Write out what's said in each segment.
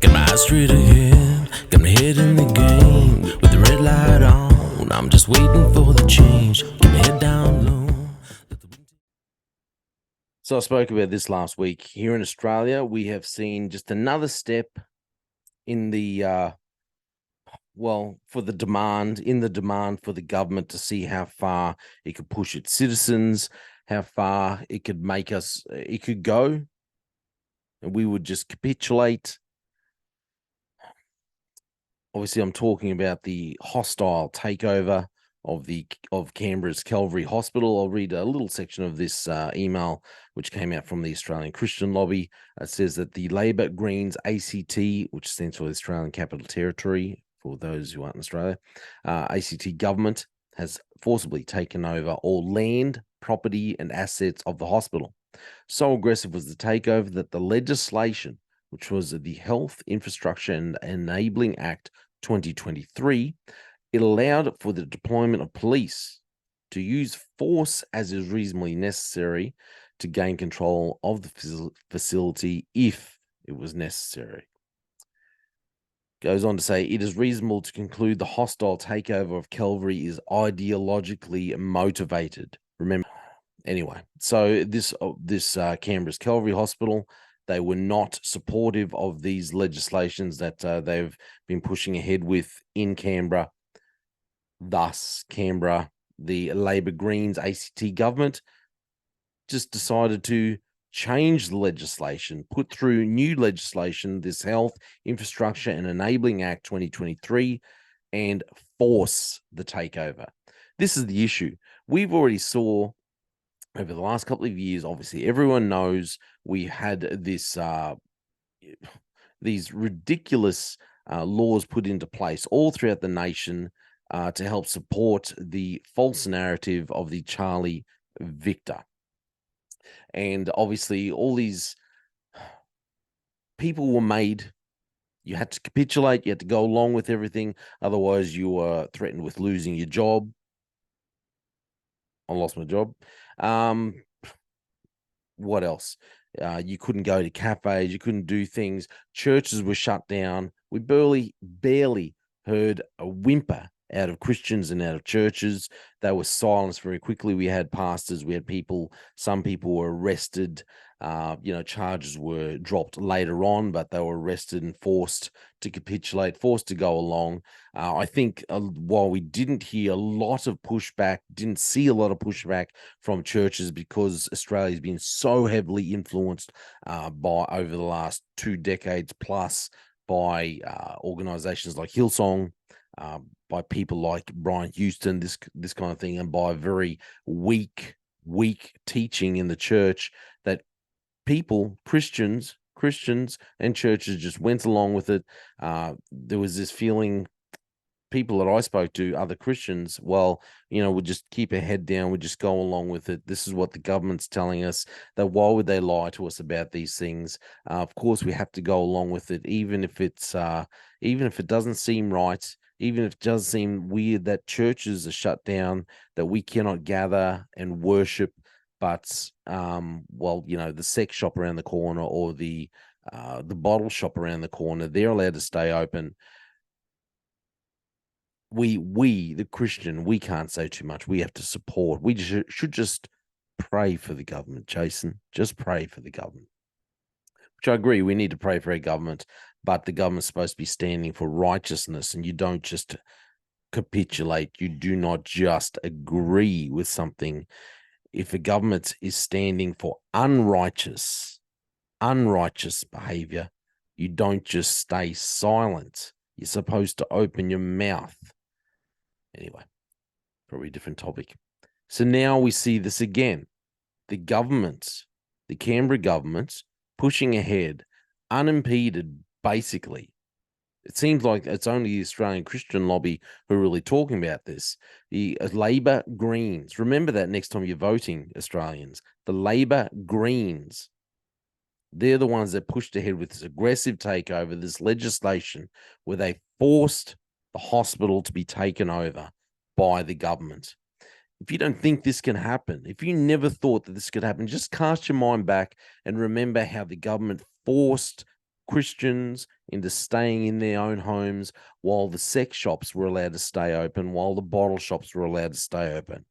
Got my eyes straight ahead, got my head in the game. With the red light on, I'm just waiting for the change. Keep my head down low. So I spoke about this last week. Here in Australia, we have seen just another step in the for the demand for the government to see how far it could push its citizens, how far it could it could go, and we would just capitulate. Obviously, I'm talking about the hostile takeover of Canberra's Calvary Hospital. I'll read a little section of this email which came out from the Australian Christian Lobby. It says that the Labor Greens ACT, which stands for the Australian Capital Territory, for those who aren't in Australia, ACT government has forcibly taken over all land, property, and assets of the hospital. So aggressive was the takeover that the legislation, which was the Health Infrastructure and Enabling Act 2023, it allowed for the deployment of police to use force as is reasonably necessary to gain control of the facility if it was necessary. Goes on to say, it is reasonable to conclude the hostile takeover of Calvary is ideologically motivated. Remember, anyway, so this Canberra's Calvary Hospital, they were not supportive of these legislations that they've been pushing ahead with in Canberra. Thus, Canberra, the Labor Greens ACT government, just decided to change the legislation, put through new legislation, this Health Infrastructure and Enabling Act 2023, and force the takeover. This is the issue. We've already saw over the last couple of years, obviously, everyone knows we had this these ridiculous laws put into place all throughout the nation to help support the false narrative of the Charlie Victor. And obviously, all these people were made. You had to capitulate. You had to go along with everything. Otherwise, you were threatened with losing your job. I lost my job. What else? You couldn't go to cafes. You couldn't do things. Churches were shut down. We barely heard a whimper out of Christians and out of churches. They were silenced very quickly. We had pastors, we had people, some people were arrested. Charges were dropped later on, but they were arrested and forced to capitulate, forced to go along. I think while we didn't hear a lot of pushback, didn't see a lot of pushback from churches because Australia's been so heavily influenced by over the last 2 decades plus by organizations like Hillsong, by people like Brian Houston, this kind of thing, and by very weak teaching in the church that people, Christians and churches just went along with it. There was this feeling, people that I spoke to, other Christians, would just keep a head down, would just go along with it. This is what the government's telling us, that why would they lie to us about these things? Of course, we have to go along with it, even if it doesn't seem right, even if it does seem weird that churches are shut down, that we cannot gather and worship. But the sex shop around the corner or the bottle shop around the corner, they're allowed to stay open. We the Christian, we can't say too much. We have to support. We should just pray for the government, Jason. Just pray for the government. Which I agree, we need to pray for our government, but the government's supposed to be standing for righteousness, and you don't just capitulate. You do not just agree with something. If a government is standing for unrighteous behavior, you don't just stay silent. You're supposed to open your mouth. Anyway, probably a different topic. So now we see this again. The Canberra government, pushing ahead, unimpeded, basically. It seems like it's only the Australian Christian Lobby who are really talking about this. The Labor Greens, remember that next time you're voting, Australians. The Labor Greens, they're the ones that pushed ahead with this aggressive takeover, this legislation where they forced the hospital to be taken over by the government. If you don't think this can happen, if you never thought that this could happen, just cast your mind back and remember how the government forced Christians into staying in their own homes while the sex shops were allowed to stay open, while the bottle shops were allowed to stay open.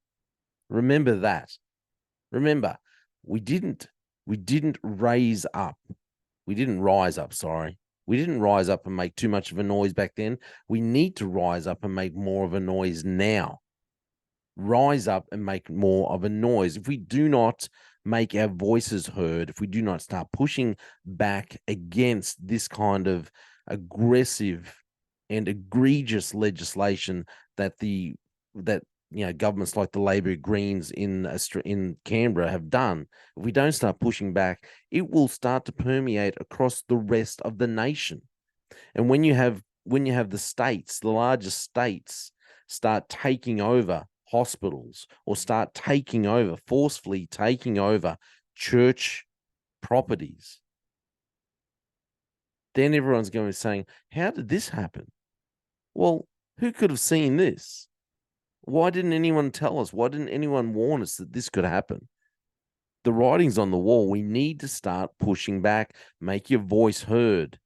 Remember that. Remember, we didn't rise up, sorry. We didn't rise up and make too much of a noise back then. We need to rise up and make more of a noise now. Rise up and make more of a noise. If we do not make our voices heard, if we do not start pushing back against this kind of aggressive and egregious legislation that governments like the Labor Greens in Canberra have done, if we don't start pushing back, it will start to permeate across the rest of the nation. And when you have the states, the largest states, start taking over hospitals or start forcefully taking over church properties, then everyone's going to be saying, how did this happen? Well, who could have seen this? Why didn't anyone tell us? Why didn't anyone warn us that this could happen? The writing's on the wall. We need to start pushing back. Make your voice heard.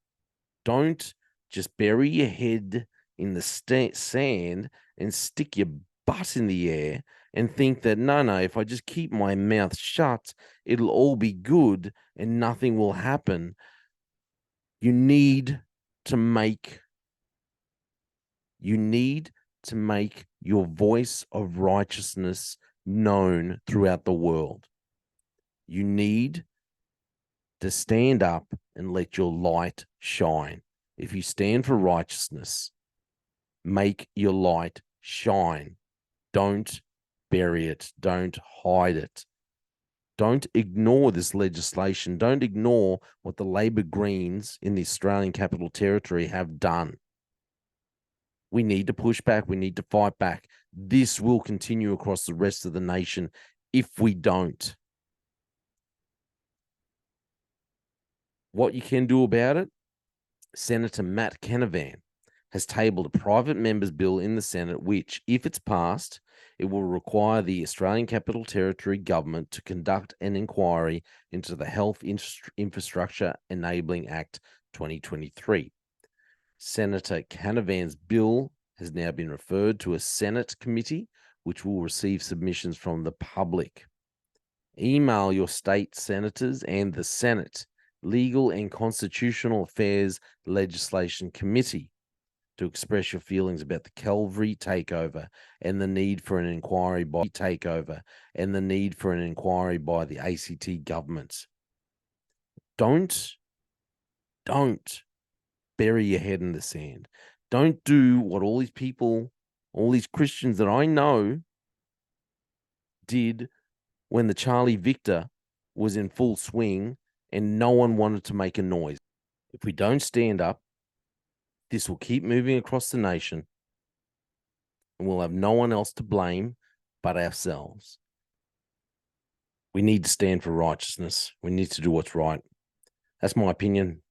Don't just bury your head in the sand and stick your butt in the air and think that, no, if I just keep my mouth shut, it'll all be good and nothing will happen. You need to make your voice of righteousness known throughout the world. You need to stand up and let your light shine. If you stand for righteousness, make your light shine. Don't bury it. Don't hide it. Don't ignore this legislation. Don't ignore what the Labor Greens in the Australian Capital Territory have done. We need to push back. We need to fight back. This will continue across the rest of the nation if we don't. What you can do about it, Senator Matt Canavan has tabled a private member's bill in the Senate, which, if it's passed, it will require the Australian Capital Territory government to conduct an inquiry into the Health Infrastructure Enabling Act 2023. Senator Canavan's bill has now been referred to a Senate committee, which will receive submissions from the public. Email your state senators and the Senate Legal and Constitutional Affairs Legislation Committee to express your feelings about the Calvary takeover and the need for an inquiry by the ACT government. Don't bury your head in the sand. Don't do what all these people, all these Christians that I know did when the Charlie Victor was in full swing and no one wanted to make a noise. If we don't stand up, this will keep moving across the nation and we'll have no one else to blame but ourselves. We need to stand for righteousness. We need to do what's right. That's my opinion.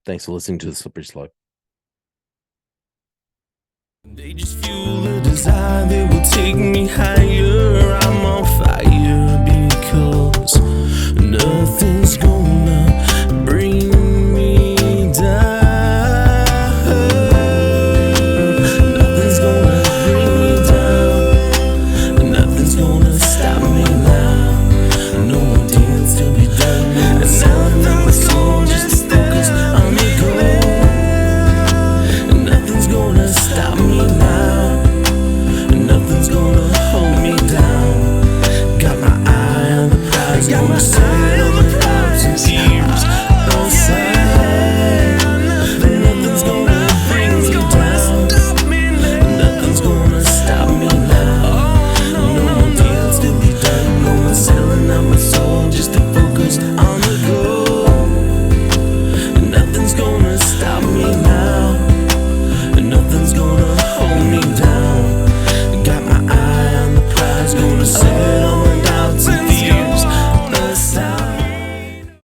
Thanks for listening to The Slippery Slope. They just fuel a desire that will take me higher. I'm on fire because nothing's gonna bring me down. Nothing's gonna bring me down. Nothing's gonna stop me now. No more deals to be done. Nothing's gonna just focus on me go. Nothing's gonna stop me now. Nothing's gonna hold me down. Got my eye on the prize. Got my eye